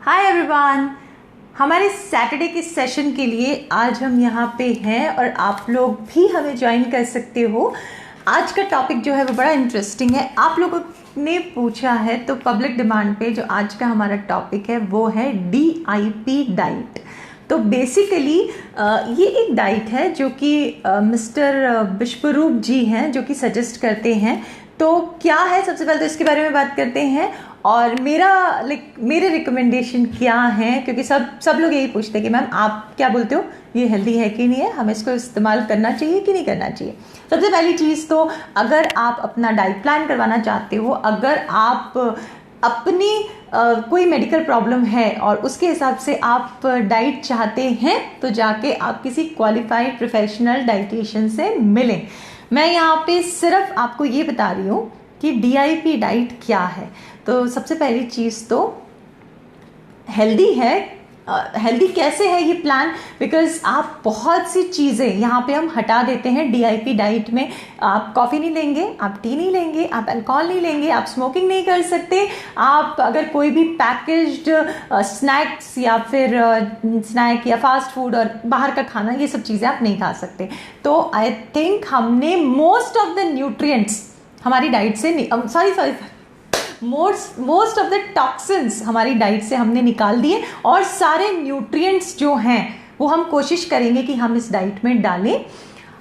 Hi everyone, हमारे Saturday के session के लिए आज हम यहाँ पे हैं और आप लोग भी हमें ज्वाइन कर सकते हो। आज का टॉपिक जो है वो बड़ा इंटरेस्टिंग है। आप लोगों ने पूछा है तो पब्लिक डिमांड पे जो आज का हमारा टॉपिक है वो है DIP डाइट। तो बेसिकली ये एक डाइट है जो कि मिस्टर विश्वरूप जी हैं जो कि सजेस्ट करते हैं। तो क्या है, सबसे पहले तो इसके बारे में बात करते हैं और मेरे रिकमेंडेशन क्या हैं, क्योंकि सब लोग यही पूछते हैं कि मैम आप क्या बोलते हो, ये हेल्दी है कि नहीं है, हमें इसको इस्तेमाल करना चाहिए कि नहीं करना चाहिए। सबसे पहली चीज़ तो अगर आप अपना डाइट प्लान करवाना चाहते हो, अगर आप अपनी कोई मेडिकल प्रॉब्लम है और उसके हिसाब से आप डाइट चाहते हैं तो जाके आप किसी क्वालिफाइड प्रोफेशनल डाइटिशियन से मिलें। मैं यहाँ पे सिर्फ आपको ये बता रही हूँ कि DIP डाइट क्या है। तो सबसे पहली चीज़ तो हेल्दी है। हेल्दी कैसे है ये प्लान, बिकॉज आप बहुत सी चीज़ें यहाँ पे हम हटा देते हैं DIP डाइट में। आप कॉफ़ी नहीं लेंगे, आप टी नहीं लेंगे, आप अल्कोहल नहीं लेंगे, आप स्मोकिंग नहीं कर सकते, आप अगर कोई भी पैकेज्ड स्नैक्स या फिर स्नैक या फास्ट फूड और बाहर का खाना, ये सब चीज़ें आप नहीं खा सकते। तो आई थिंक हमने मोस्ट ऑफ द न्यूट्रिएंट्स हमारी डाइट से मोस्ट ऑफ द टॉक्सिन्स हमारी डाइट से हमने निकाल दिए और सारे न्यूट्रिएंट्स जो हैं वो हम कोशिश करेंगे कि हम इस डाइट में डालें।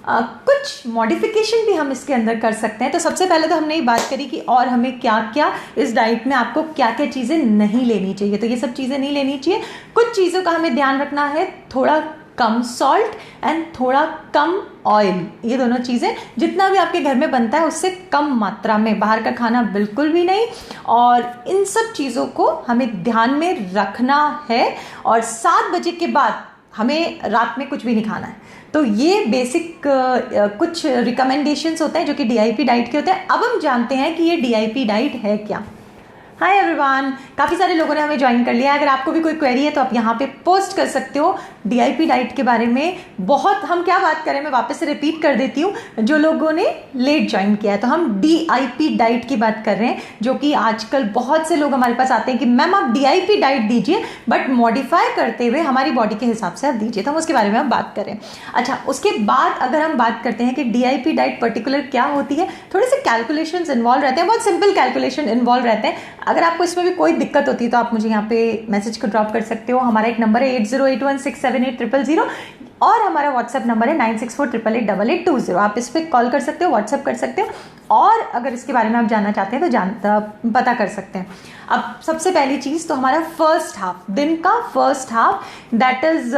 कुछ मॉडिफिकेशन भी हम इसके अंदर कर सकते हैं। तो सबसे पहले तो हमने ये बात करी कि और हमें क्या क्या इस डाइट में आपको क्या क्या चीज़ें नहीं लेनी चाहिए। तो ये सब चीज़ें नहीं लेनी चाहिए। कुछ चीज़ों का हमें ध्यान रखना है, थोड़ा कम सॉल्ट एंड थोड़ा कम ऑयल। ये दोनों चीज़ें जितना भी आपके घर में बनता है उससे कम मात्रा में, बाहर का खाना बिल्कुल भी नहीं। और इन सब चीज़ों को हमें ध्यान में रखना है। और 7 बजे के बाद हमें रात में कुछ भी नहीं खाना है। तो ये बेसिक कुछ रिकमेंडेशंस होते हैं जो कि DIP डाइट के होते हैं। अब हम जानते हैं कि ये DIP डाइट है क्या। हाय एवरीवन, काफ़ी सारे लोगों ने हमें ज्वाइन कर लिया है। अगर आपको भी कोई क्वेरी है तो आप यहाँ पे पोस्ट कर सकते हो DIP डाइट के बारे में। बहुत हम क्या बात करें, मैं वापस से रिपीट कर देती हूँ जो लोगों ने लेट ज्वाइन किया है। तो हम DIP डाइट की बात कर रहे हैं, जो कि आजकल बहुत से लोग हमारे पास आते हैं कि मैम आप DIP डाइट दीजिए बट मॉडिफाई करते हुए हमारी बॉडी के हिसाब से आप दीजिए। तो हम उसके बारे में हम बात करें। अच्छा, उसके बाद अगर हम बात करते हैं कि DIP डाइट पर्टिकुलर क्या होती है, थोड़े से कैलकुलेशंस इन्वॉल्व रहते हैं, बहुत सिंपल कैलकुलेशन इन्वॉल्व रहते हैं। अगर आपको इसमें भी कोई दिक्कत होती है तो आप मुझे यहाँ पे मैसेज को ड्रॉप कर सकते हो। हमारा एक नंबर है 8081678000 और हमारा व्हाट्सएप नंबर है 9648888820। आप इस पर कॉल कर सकते हो, व्हाट्सएप कर सकते हो और अगर इसके बारे में आप जानना चाहते हैं तो पता कर सकते हैं। अब सबसे पहली चीज़ तो हमारा फर्स्ट हाफ, दिन का फर्स्ट हाफ, दैट इज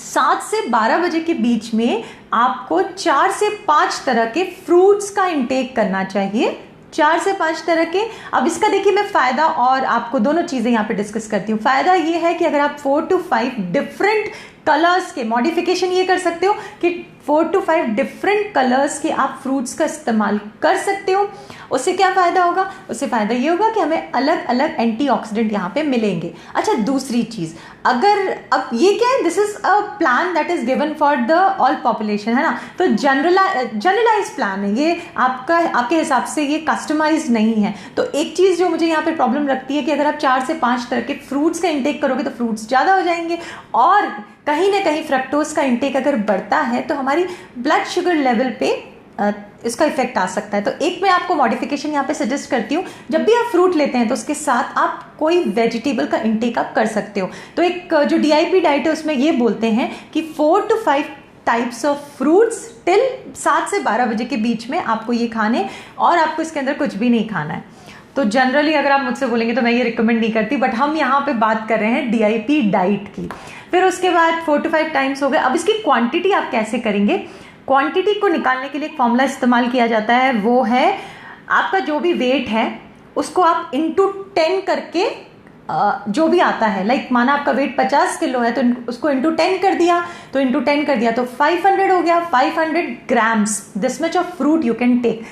7 से 12 बजे के बीच में आपको 4 से 5 तरह के फ्रूट्स का इंटेक करना चाहिए। 4 से 5 तरह के। अब इसका देखिए मैं फ़ायदा और आपको दोनों चीज़ें यहाँ पे डिस्कस करती हूँ। फ़ायदा ये है कि अगर आप 4 to 5 डिफरेंट कलर्स के मॉडिफिकेशन ये कर सकते हो कि 4 to 5 डिफरेंट कलर्स के आप फ्रूट्स का इस्तेमाल कर सकते हो। उससे क्या फ़ायदा होगा? उससे फ़ायदा ये होगा कि हमें अलग अलग एंटीऑक्सीडेंट यहाँ पे मिलेंगे। अच्छा, दूसरी चीज़, अगर अब ये क्या है, this is a plan that is given for the all population, है ना। तो जनरलाइज प्लान है ये, आपके हिसाब से ये कस्टमाइज नहीं है। तो एक चीज़ जो मुझे यहाँ पे प्रॉब्लम लगती है कि अगर आप 4 से 5 तरह के फ्रूट्स का इंटेक करोगे तो फ्रूट्स ज़्यादा हो जाएंगे और कहीं ना कहीं फ्रक्टोज का इंटेक अगर बढ़ता है तो हमारी ब्लड शुगर लेवल पे इसका इफेक्ट आ सकता है। तो एक मैं आपको मॉडिफिकेशन यहाँ पे सजेस्ट करती हूँ, जब भी आप फ्रूट लेते हैं तो उसके साथ आप कोई वेजिटेबल का इंटेक आप कर सकते हो। तो एक जो DIP डाइट है उसमें ये बोलते हैं कि 4 to 5 types of fruits till 7 से 12 बजे के बीच में आपको ये खाने और आपको इसके अंदर कुछ भी नहीं खाना है। तो जनरली अगर आप मुझसे बोलेंगे तो मैं ये रिकमेंड नहीं करती, बट हम यहाँ पे बात कर रहे हैं DIP डाइट की। फिर उसके बाद 4 to 5 टाइम्स हो गए। अब इसकी क्वांटिटी आप कैसे करेंगे? क्वांटिटी को निकालने के लिए एक फॉर्मूला इस्तेमाल किया जाता है, वो है आपका जो भी वेट है उसको आप इंटू 10 करके जो भी आता है, लाइक माना आपका वेट 50 किलो है तो उसको इंटू 10 कर दिया, तो इंटू 10 कर दिया तो 500 हो गया। 500 grams this much of fruit you can take.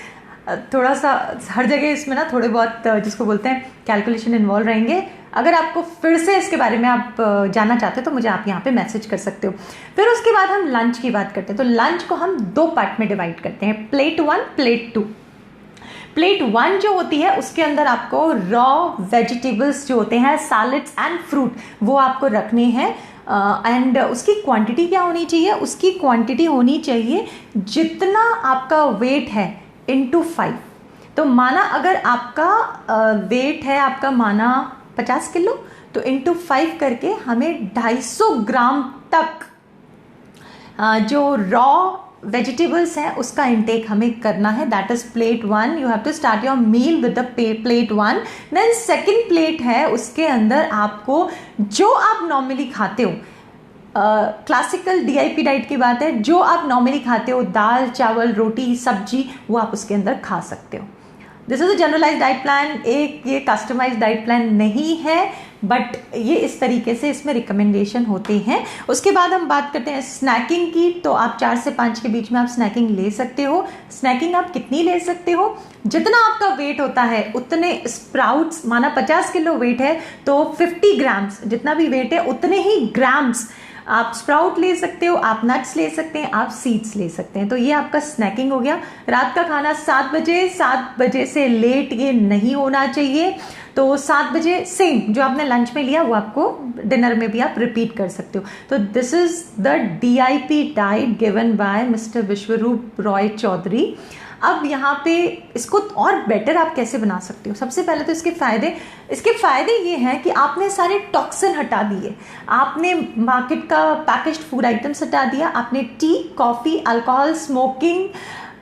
थोड़ा सा हर जगह इसमें ना थोड़े बहुत जिसको बोलते हैं कैलकुलेशन इन्वॉल्व रहेंगे। अगर आपको फिर से इसके बारे में आप जानना चाहते हो तो मुझे आप यहाँ पे मैसेज कर सकते हो। फिर उसके बाद हम लंच की बात करते हैं। तो लंच को हम 2 पार्ट में डिवाइड करते हैं, प्लेट 1 प्लेट 2। प्लेट 1 जो होती है उसके अंदर आपको रॉ वेजिटेबल्स जो होते हैं, सैलड्स एंड फ्रूट, वो आपको रखने हैं। एंड उसकी क्वांटिटी क्या होनी चाहिए? उसकी क्वांटिटी होनी चाहिए जितना आपका वेट है इंटू 5। तो माना अगर आपका वेट है आपका माना 50 किलो, तो इंटू 5 करके हमें 250 ग्राम तक जो रॉ वेजिटेबल्स हैं उसका इंटेक हमें करना है। That is plate 1। You have to start your meal with the plate 1। Then second plate है, उसके अंदर आपको जो आप नॉर्मली खाते हो, क्लासिकल DIP डाइट की बात है, जो आप नॉर्मली खाते हो, दाल चावल रोटी सब्जी, वो आप उसके अंदर खा सकते हो। This is a generalise diet plan, एक ये कस्टमाइज डाइट प्लान नहीं है, बट ये इस तरीके से इसमें रिकमेंडेशन होते हैं। उसके बाद हम बात करते हैं स्नैकिंग की। तो आप 4 से 5 के बीच में आप स्नैकिंग ले सकते हो। स्नैकिंग आप कितनी ले सकते हो? जितना आपका वेट होता है उतने स्प्राउट्स, माना 50 किलो वेट है तो 50 ग्राम्स, जितना भी वेट है उतने ही ग्राम्स आप स्प्राउट ले सकते हो, आप नट्स ले सकते हैं, आप सीड्स ले सकते हैं। तो ये आपका स्नैकिंग हो गया। रात का खाना 7 बजे, 7 बजे से लेट ये नहीं होना चाहिए। तो 7 बजे सेम जो आपने लंच में लिया वो आपको डिनर में भी आप रिपीट कर सकते हो। तो this is the DIP diet given by mister Vishwaroop Roy Chowdhury. अब यहाँ पे इसको और बेटर आप कैसे बना सकते हो? सबसे पहले तो इसके फायदे ये हैं कि आपने सारे टॉक्सिन हटा दिए, आपने मार्केट का पैकेज्ड फूड आइटम्स हटा दिया, आपने टी, कॉफ़ी, अल्कोहल, स्मोकिंग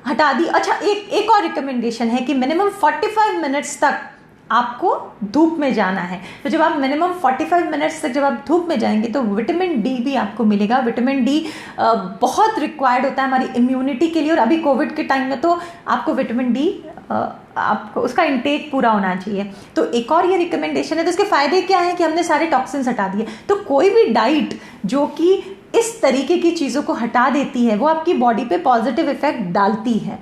हटा दी। अच्छा, एक और रिकमेंडेशन है कि मिनिमम 45 मिनट्स तक आपको धूप में जाना है। तो जब आप मिनिमम 45 मिनट्स तक जब आप धूप में जाएंगे तो विटामिन डी भी आपको मिलेगा। विटामिन डी बहुत रिक्वायर्ड होता है हमारी इम्यूनिटी के लिए, और अभी कोविड के टाइम में तो आपको विटामिन डी आपको उसका इंटेक पूरा होना चाहिए। तो एक और ये रिकमेंडेशन है। तो इसके फायदे क्या है कि हमने सारे टॉक्सिन्स हटा दिए। तो कोई भी डाइट जो कि इस तरीके की चीज़ों को हटा देती है वो आपकी बॉडी पे पॉजिटिव इफेक्ट डालती है।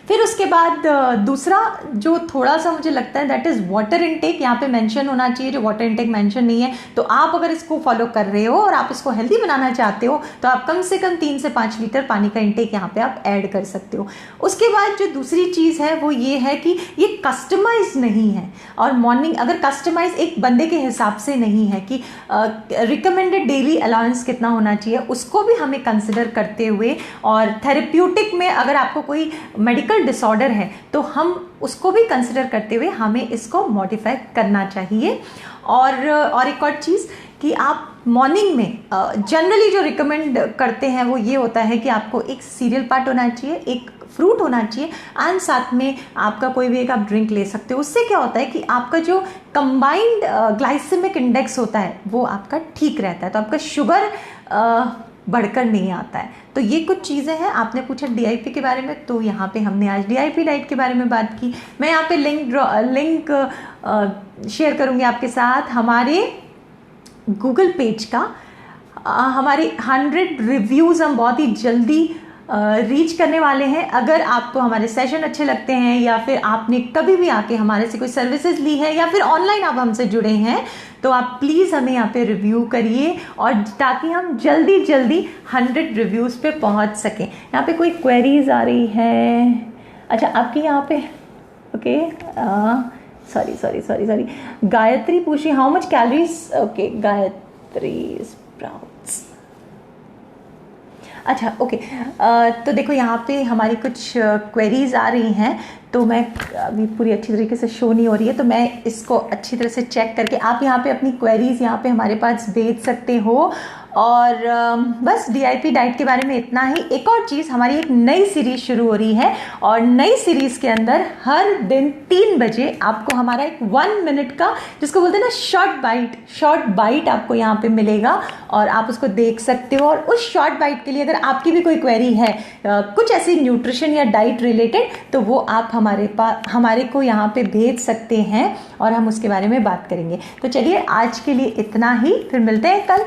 फिर उसके बाद दूसरा जो थोड़ा सा मुझे लगता है दैट इज़ वाटर इनटेक। यहाँ पे मेंशन होना चाहिए, जो वाटर इनटेक मेंशन नहीं है। तो आप अगर इसको फॉलो कर रहे हो और आप इसको हेल्दी बनाना चाहते हो तो आप कम से कम 3 से 5 लीटर पानी का इनटेक यहाँ पे आप ऐड कर सकते हो। उसके बाद जो दूसरी चीज़ है वो ये है कि ये कस्टमाइज नहीं है, और मॉर्निंग अगर कस्टमाइज एक बंदे के हिसाब से नहीं है कि रिकमेंडेड डेली अलाउंस कितना होना चाहिए, उसको भी हमें कंसिडर करते हुए, और थेरेप्यूटिक में अगर आपको कोई मेडिकल डिसऑर्डर है तो हम उसको भी कंसिडर करते हुए हमें इसको मॉडिफाई करना चाहिए। और एक और चीज़ कि आप मॉर्निंग में जनरली जो रिकमेंड करते हैं वो ये होता है कि आपको एक सीरियल पार्ट होना चाहिए, एक फ्रूट होना चाहिए, एंड साथ में आपका कोई भी एक आप ड्रिंक ले सकते हो। उससे क्या होता है कि आपका जो कंबाइंड ग्लाइसेमिक इंडेक्स होता है वो आपका ठीक रहता है, तो आपका शुगर बढ़कर नहीं आता है। तो ये कुछ चीज़ें हैं। आपने पूछा DIP के बारे में, तो यहाँ पे हमने आज DIP डाइट के बारे में बात की। मैं यहाँ पे लिंक शेयर करूँगी आपके साथ हमारे गूगल पेज का। हमारे 100 रिव्यूज़ हम बहुत ही जल्दी रीच करने वाले हैं। अगर आपको हमारे सेशन अच्छे लगते हैं, या फिर आपने कभी भी आके हमारे से कोई सर्विसेज ली है, या फिर ऑनलाइन आप हमसे जुड़े हैं, तो आप प्लीज़ हमें यहाँ पे रिव्यू करिए, और ताकि हम जल्दी 100 रिव्यूज़ पे पहुँच सकें। यहाँ पे कोई क्वेरीज आ रही है। अच्छा, आपकी यहाँ पे ओके, सॉरी गायत्री पूछ रही how much calories. Okay, Gayatri sprouts. अच्छा, ओके। तो देखो यहाँ पे हमारी कुछ क्वेरीज आ रही हैं, तो मैं अभी पूरी अच्छी तरीके से शो नहीं हो रही है, तो मैं इसको अच्छी तरह से चेक करके आप यहाँ पे अपनी क्वेरीज यहाँ पे हमारे पास भेज सकते हो। और बस DIP डाइट के बारे में इतना ही। एक और चीज़, हमारी एक नई सीरीज़ शुरू हो रही है, और नई सीरीज़ के अंदर हर दिन 3 बजे आपको हमारा एक 1 मिनट का, जिसको बोलते हैं ना शॉर्ट बाइट आपको यहाँ पे मिलेगा, और आप उसको देख सकते हो। और उस शॉर्ट बाइट के लिए अगर आपकी भी कोई क्वेरी है कुछ ऐसी न्यूट्रिशन या डाइट रिलेटेड, तो वो आप हमारे को यहाँ पे भेज सकते हैं, और हम उसके बारे में बात करेंगे। तो चलिए आज के लिए इतना ही, फिर मिलते हैं कल।